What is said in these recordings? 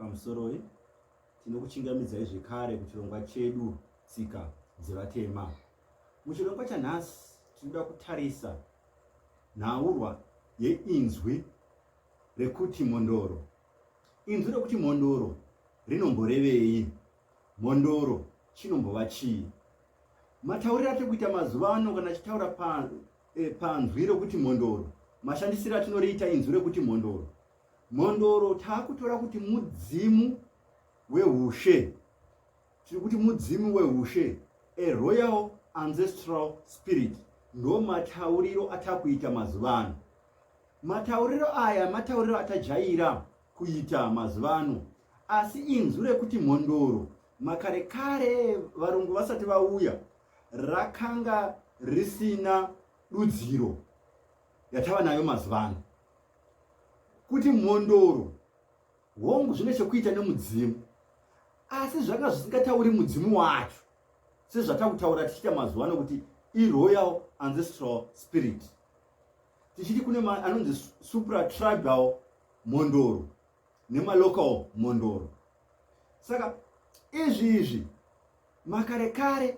pamusoro tinokuchingamidzai zvekare kuchirongwa chedu tsika dzevatema. Muchirongwa chanhasi tinoda kutarisa nhaurwa yeinzwi rekuti Mhondoro. Inzwi rekuti Mhondoro rinomborevei? Mhondoro chinombova chii? Matauriro atiri kuita mazuva ano kana achitaura panzwi rekuti Mhondoro, mashandisiro atinoriita inzwi rekuti Mhondoro. Mhondoro taakutora kuti mudzimu weushe. Tiri kuti mudzimu weushe, a royal ancestral spirit. Ndo matauriro atakuita mazuva ano. Matauriro aya matauriro atajaira kuita mazuva ano. Asi inzwi rekuti Mhondoro, makare kare varungu vasati vauya, rakanga risina dudziro yatava nayo mazuva ano. Kuti Mhondoro hongu zvine chekuita nemudzimu, asi zvanga zvisingatauri mudzimu wacho sezvatakutaura tichiita mazuva ano kuti royal ancestral spirit. Tichiti kune anonzi supra tribal Mhondoro nemalocal Mhondoro. Saka izvi makare kare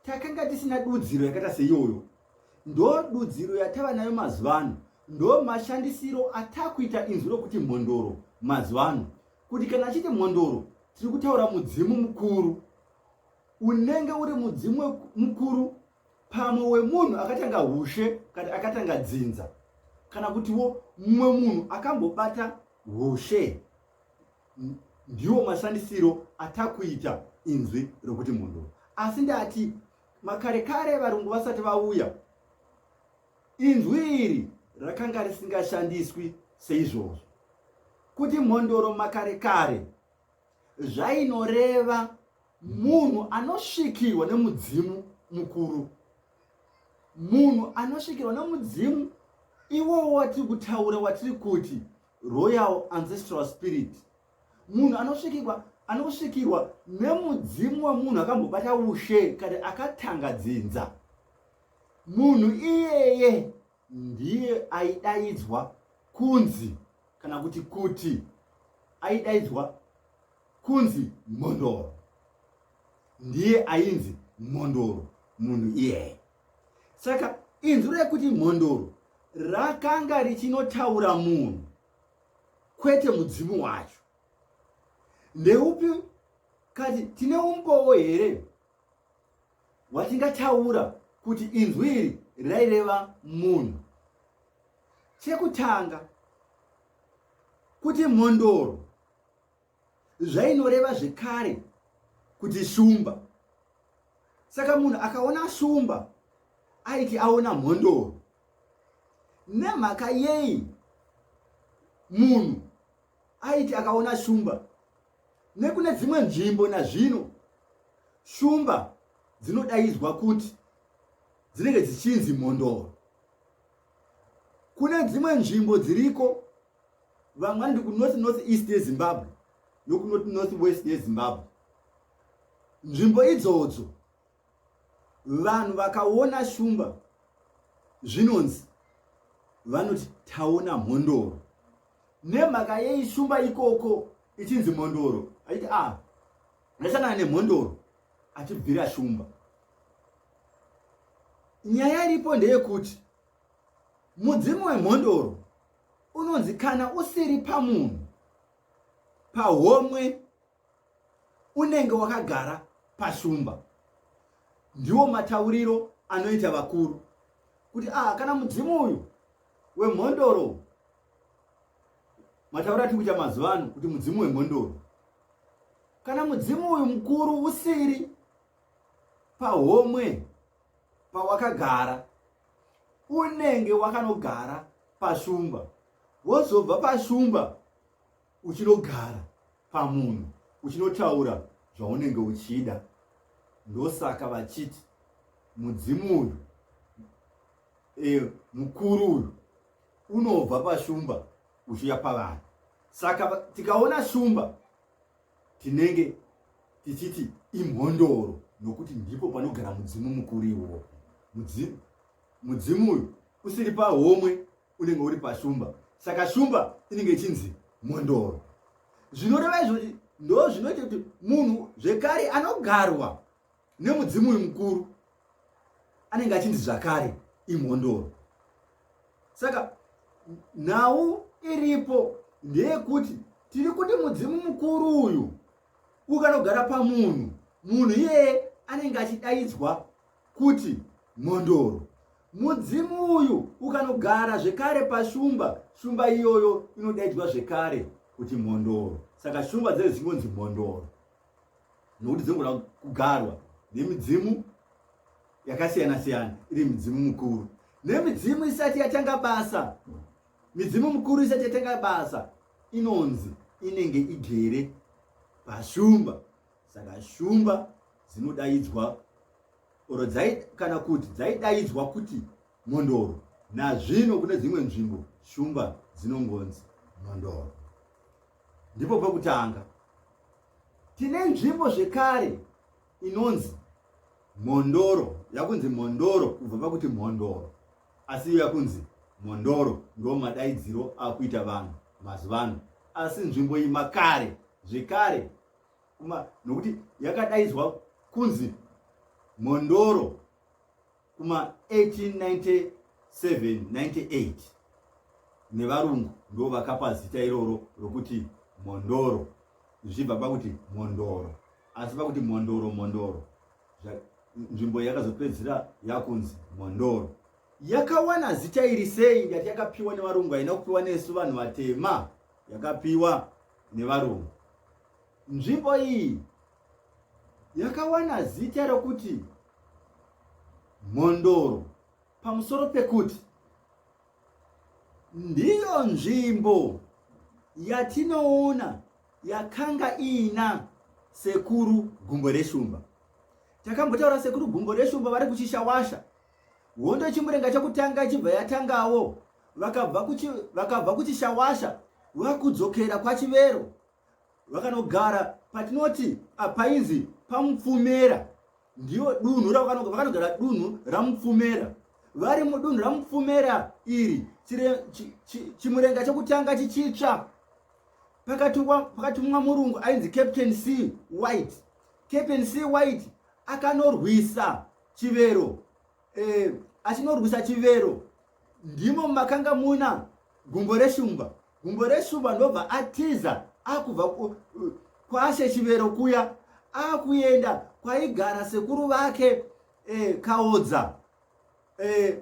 takanga tisina dudziro yakaita seiyoyo. Ndo dudziro yatava nayo mazuva ano. Ndo mashandisiro atakuita inzwi rokuti Mhondoro mazuva ano. Kuti kana achiti Mhondoro tiri kutaura mudzimu mukuru, unenge uri mudzimu mukuru pamwe wemunhu akatanga ushe kana akatanga dzinza, kana kutiwo mumwe munhu akambobata ushe. Ndiwo mashandisiro atakuita inzwi rokuti Mhondoro. Asi ndati makare kare varungu vasati vauya, inzwi iri rakanga risingashandiswi seizvozvo. Kuti Mhondoro makare kare zvainoreva munhu anosvikirwa nemudzimu mukuru. Munhu anosvikirwa nemudzimu iwowo watiri kutaura, watiri kuti royal ancestral spirit. Munhu anosvikirwa nemudzimu wemunhu akambobata ushe kana akatanga dzinza. Munhu iyeye ndiye aidaidzwa kunzi kana kuti aidaidzwa kunzi Mhondoro. Ndiye ainzi Mhondoro munhu iyeye. Saka inzwi rekuti Mhondoro rakanga richinotaura munhu, kwete mudzimu wacho. Ndeupi kati tine umboo here watingataura kuti inzwi iri raireva munhu? Chekutanga, kuti Mhondoro zvainoreva zvekare kuti shumba. Saka munhu akaona shumba aiti aona Mhondoro. Nemhaka yei munhu aiti akaona shumba? Nekune dzimwe nzvimbo nazvino shumba dzinodaidzwa kuti dzinenge dzichinzi Mhondoro. Kune dzimwe nzvimbo dziriko, vamwe ndi ku north east yeZimbabwe noku north west yeZimbabwe. Nzvimbo idzodzo vanhu vakaona shumba zvinonzi vanoti taona Mhondoro. Nemhaka yei shumba ikoko ichinzi Mhondoro? Aiti ndasangana neMhondoro, achibvira shumba. Nyaya iripo ndeyekuti mudzimu weMhondoro unonzi kana usiri pamunhu, pahomwe, unenge wakagara pashumba. Ndiwo matauriro anoita vakuru kuti kana mudzimu uyu weMhondoro, matauriro atiri kuita mazuva ano kuti mudzimu weMhondoro, kana mudzimu uyu mukuru usiri pahomwe pawakagara, unenge wakanogara pashumba, wozobva pashumba uchinogara pamunhu, uchinotaura zvaunenge uchida. Ndosaka vachiti mudzimu uyu mukuru uyu unobva pashumba uchiuya pavanhu. Saka tikaona shumba tinenge tichiti iMhondoro, nokuti ndipo panogara mudzimu mukuru iwowo. Mudzimu uyu usiri pahomwe, unenge uri pashumba. Saka shumba inenge ichinzi Mhondoro. zvinoreva izvozvi ndo zvinoita kuti munhu zvekare anogarwa nemudzimu uyu mukuru anenge achinzi zvakare imhondoro. Saka nhau iripo ndeyekuti tiri kuti mudzimu mukuru uyu ukanogara pamunhu, munhu iyeye anenge achidaidzwa kuti mhondoro. Mudzimu uyu ukanogara zvekare pashumba, shumba iyoyo inodaidzwa zvekare kuti mhondoro. Saka shumba dzedu dzinonzi mhondoro nokuti dzinogona kugarwa nemidzimu yakasiyana siyana, iri midzimu mukuru nemidzimu isati yatanga basa. Midzimu mukuru isati yatanga basa inonzi inenge igere pashumba. Saka shumba dzinodaidzwa oro kana kuti dzaidaidzwa kuti mhondoro. Nazvino kune dzimwe nzvimbo shumba dzinongonzi mhondoro. Ndipo pekutanga tine nzvimbo zvekare inonzi mhondoro, yakunzi mhondoro kubva pakuti mhondoro, asi iyo yakunzi mhondoro ndo madaidziro akuita vanhu mazuvano. Asi nzvimbo iyi makare zvekare nokuti yakadaidzwa kunzi mhondoro kuma 1897-98 nevarungu ndo vakapa zita iroro rokuti mhondoro, zvichibva pakuti mhondoro, asi pakuti mhondoro nzvimbo yakazopedzisira yakunzi mhondoro. Yakawana zita iri sei? Ndati yakapiwa nevarungu, haina kupiwa nesu vanhu vatema, yakapiwa nevarungu. Nzvimbo iyi yakawana zita rokuti mhondoro pamusoro pekuti ndiyo nzvimbo yatinoona yakanga ina sekuru gumbo reshumba. Takambotaura sekuru gumbo reshumba vari kuchishawasha. Hondo chimurenga chekutanga chibva yatangawo, vakabva kuchishawasha vakudzokera kwachivero, vakanogara patinoti painzi pamupfumera. Ndiyo dunhu vakanogara dunhu ramupfumera. Vari mudunhu ramupfumera iri chimurenga chekutanga chichitsva pakatumwa murungu ainzi Captain C. White. Captain C. White akanorwisa chivero. Achinorwisa chivero ndimo makanga muna gumbo reshumba. Gumbo reshumba ndobva atiza akubva kwashe chivero kuya akuenda kwaigara sekuru vake Kaodza.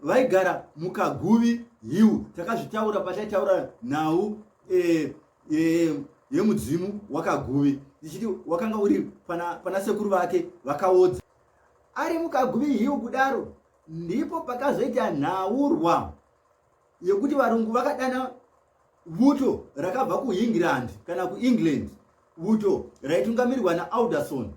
Vaigara mukaguvi hiu. Takazvitaura pataitaura nhau yemudzimu wakaguvi, tichiti wakanga uri pana sekuru vake vakaodza. Ari mukaguvi hiu kudaro ndipo pakazoita nhaurwa yekuti varungu vakadana vuto rakabva kuEngland kana kuEngland, vuto raitungamirirwa naAlderson.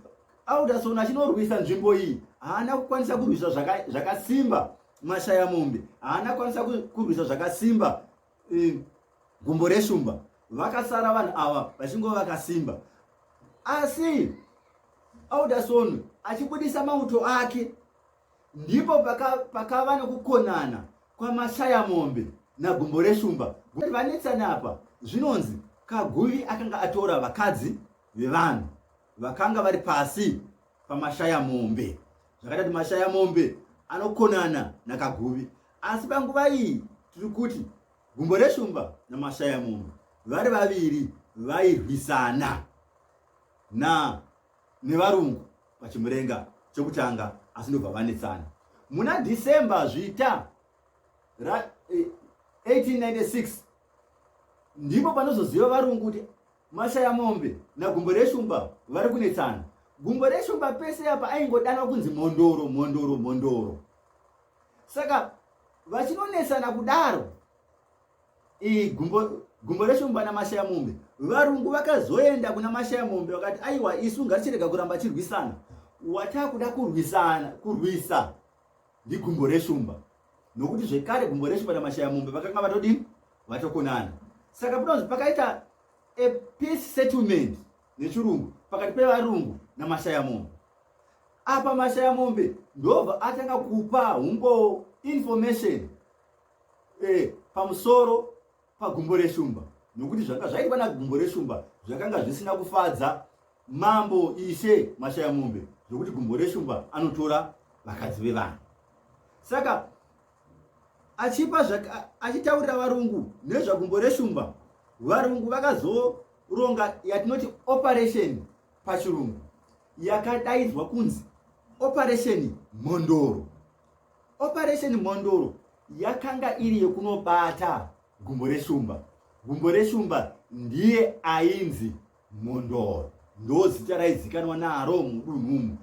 Alderson achinorwisa nzvimbo iyi haana kukwanisa kurwisa zvakasimba mashaya mombe, haana kukwanisa kurwisa zvakasimba gumbo reshumba. Vakasara vanhu ava vachingova vakasimba. Asi Alderson achibudisa mauto ake ndipo pakava nekukonana kwamashaya mombe nagumbo reshumba. Vanetsana apa zvinonzi Kaguvi akanga atora vakadzi vevanhu vakanga vari pasi pamashaya mombe. Zvakaita kuti mashaya mombe anokonana naKaguvi. Asi panguva iyi tiri kuti gumbo reshumba namashaya mombe vari vaviri vairwisana nevarungu pachimurenga chekutanga, asi ndobva vanetsana. Muna December zvita ra 1896 ndipo panozoziva varungu kuti mashaya mombe nagumbo reshumba vari kunetsana. Gumbo reshumba pese apa aingodanwa kunzi mhondoro. Saka vachinonesana kudaro gumbo reshumba namashaya mombe, varungu vakazoenda kuna mashaya mombe vakati aiwa, isu ngatichirega kuramba chirwisana, watakuda kurwisa ndigumbo reshumba. Nokuti zvekare gumbo reshumba namashaya mombe vakanga vatodini, vatokonana. Saka pinonzi pakaita a peace settlement nechirungu pakati pevarungu namashaya mombe. Apa mashaya mombe ndobva atanga kupa humbo information pamusoro pagumbo reshumba. nokuti zvanga zvaitwa naGumbo reShumba zvakanga zvisina kufadza mambo Ishe Mashayamombe, zvokuti Gumbo reShumba anotora vakadzi vevanhu. Saka achitaurira varungu nezvaGumbo reShumba, varungu vakazoronga yatinoti operation pachirungu, yakadaidzwa kunzi operation Mhondoro. Operation Mhondoro yakanga iri yekunobata Gumbo reShumba. Gumbo reShumba ndiye ainzi Mhondoro, ndo zita raizikanwa naro mudunhu.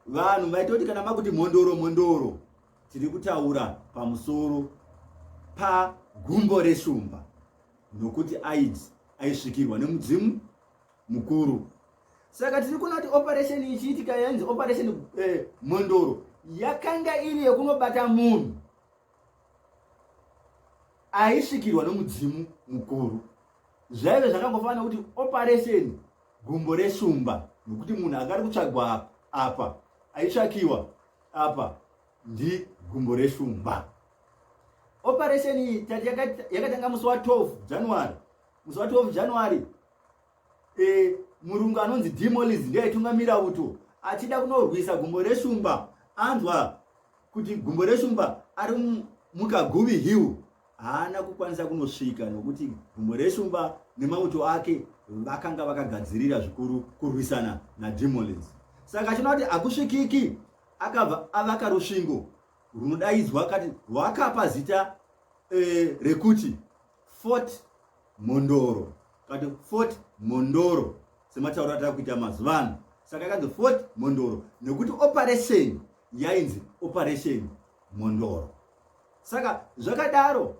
Vanhu vaitoti kana makuti Mhondoro Mhondoro, tiri kutaura pamusoro paGumbo reShumba, nokuti aisvikirwa nemudzimu mukuru. Saka tiri kuona kuti operation ichiitika yanzi operation Mhondoro yakanga iri yekunobata munhu aisvikirwa nemudzimu mukuru. Zvaive zvakangofanira kuti operation Gumbo reShumba, nokuti munhu akari kutsvagwa apa, aitsvakiwa apa, ndi Gumbo reShumba. Operation iyi yakatanga musi wa 12 January. Musi wa 12 January murungu anonzi Demoliz ndiye aitungamira uto achida kunorwisa Gumbo reShumba. Anzwa kuti Gumbo reShumba ari mukaguvi hill, haana kukwanisa kunosvika nokuti Gumbo reShumba nemauto ake vakanga vakagadzirira zvikuru kurwisana naDemoliz. Saka chinoda kuti akusvikiki, akabva avaka rusvingo runodaidzwa kati rwakapa zita rekuti Fort Mhondoro, kati Fort Mhondoro sematauro atava kuita mazuva ano. Saka yakanzi Fort Mhondoro nekuti operation yainzi operation Mhondoro. Saka zvakadaro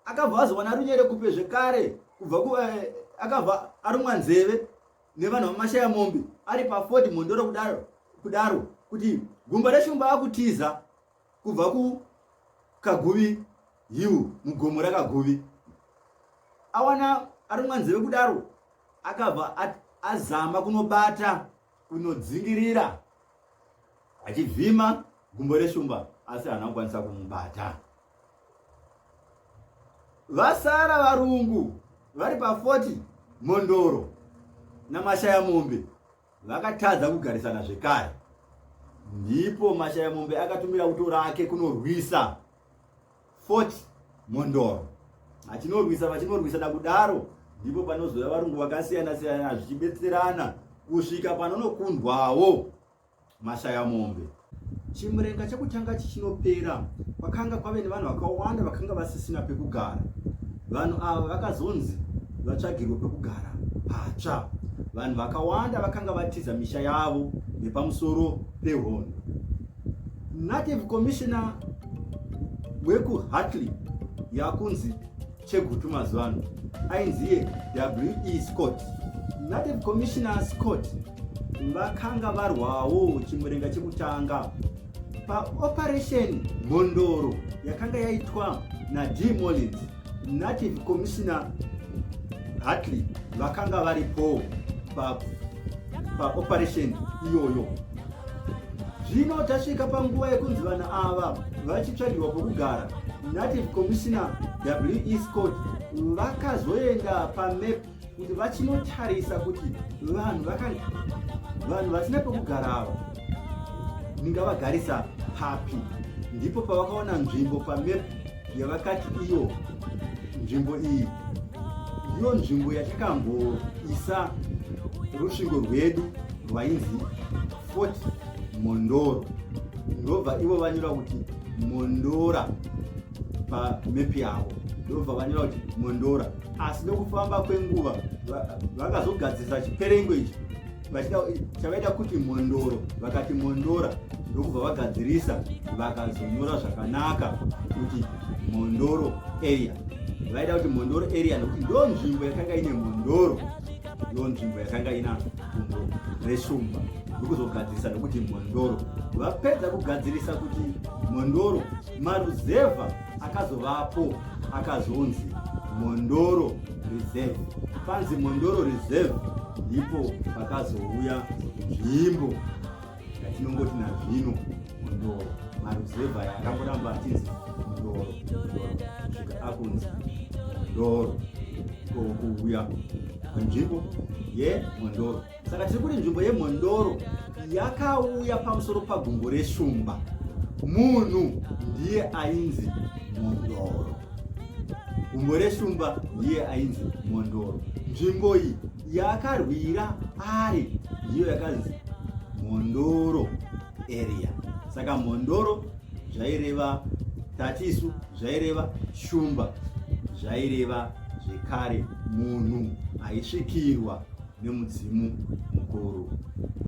akabva azowana runyere kupe zvekare kubva akabva arumwa nzeve nevanhu vaMashayamombe ari paFort Mhondoro kudaro kuti Gumbo reShumba akutiza kubva kukaguvi hill mugomo rakaguvi. Awana arumwa nzeve kudaro, akabva azama kunobata, kunodzingirira, achivhima Gumbo reShumba, asi haana kukwanisa kumubata. Vasara varungu vari paFort Mhondoro naMashayamombe vakatadza kugarisana zvekare. Ndipo Mashayamombe akatumira uto rake kunorwisa Fort Mhondoro. Vachinorwisana kudaro, ndipo panozouya varungu vakasiyana siyana zvichibetserana kusvika panonokundwawo Mashayamombe. Chimurenga chekutanga chichinopera, kwakanga kwave nevanhu vakawanda vakanga vasisina pekugara. Vanhu ava vakazonzi vatsvagirwe pekugara patsva. Vanhu vakawanda vakanga vatiza misha yavo nepamusoro pehondo. Native Commissioner wekuHartley yakunzi Chegutu mazuva ano ainziye W.E. Scott. Native Commissioner Scott vakanga varwawo chimurenga chekutanga paoperation Mhondoro yakanga yaitwa naDemoliz. Native Commissioner Hartley vakanga varipo paoperation iyoyo. Zvino tasvika panguva yekunzi vanhu ava vachitsvagirwa pokugara. Native Commissioner W.E. Scott vakazoenda pamap kuti vachinotarisa kuti vanhu vasina pekugara ava ndingavagarisa papi. Ndipo pavakaona nzvimbo pamap yavakati iyo nzvimbo iyi ndiyo nzvimbo yatakamboisa rusvingo rwedu rwainzi Fort Mhondoro. Ndobva ivo vanyora kuti Mhondora pamepi yavo, ndobva vanyora kuti Mhondora. Asi nokufamba kwenguva vakazogadzirisa chiperengo ichi chavaida kuti Mhondoro, vakati Mhondora, ndokubva vagadzirisa vakazonyora zvakanaka kuti Mhondoro area. Vaida kuti Mhondoro area nokuti ndo nzvimbo yakanga ine Mhondoro, ndo nzvimbo yakanga ina Gumbo reShumba, ndokuzogadzirisa nokuti Mhondoro. Vapedza kugadzirisa kuti Mhondoro, maruzevha akazovapo akazonzi Mhondoro Reserve. Panzi Mhondoro Reserve ndipo pakazouya nzvimbo yatinongoti nazvino Mhondoro. Maruzevha yakangoramba achinzi Mhondoro kusvika akunzi Mhondoro. kuuya kwenzvimbo yeMhondoro. Saka tiri kuti nzvimbo yeMhondoro yakauya pamusoro pagumbo reshumba. Munhu ndiye ainzi Mhondoro. Gumbo reshumba ndiye ainzi Mhondoro. Nzvimbo iyi yakarwira ari ndiyo yakanzi Mhondoro area. Saka Mhondoro zvaireva tatisu, zvaireva shumba, zvaireva zvekare munhu aisvikirwa nemudzimu mukuru.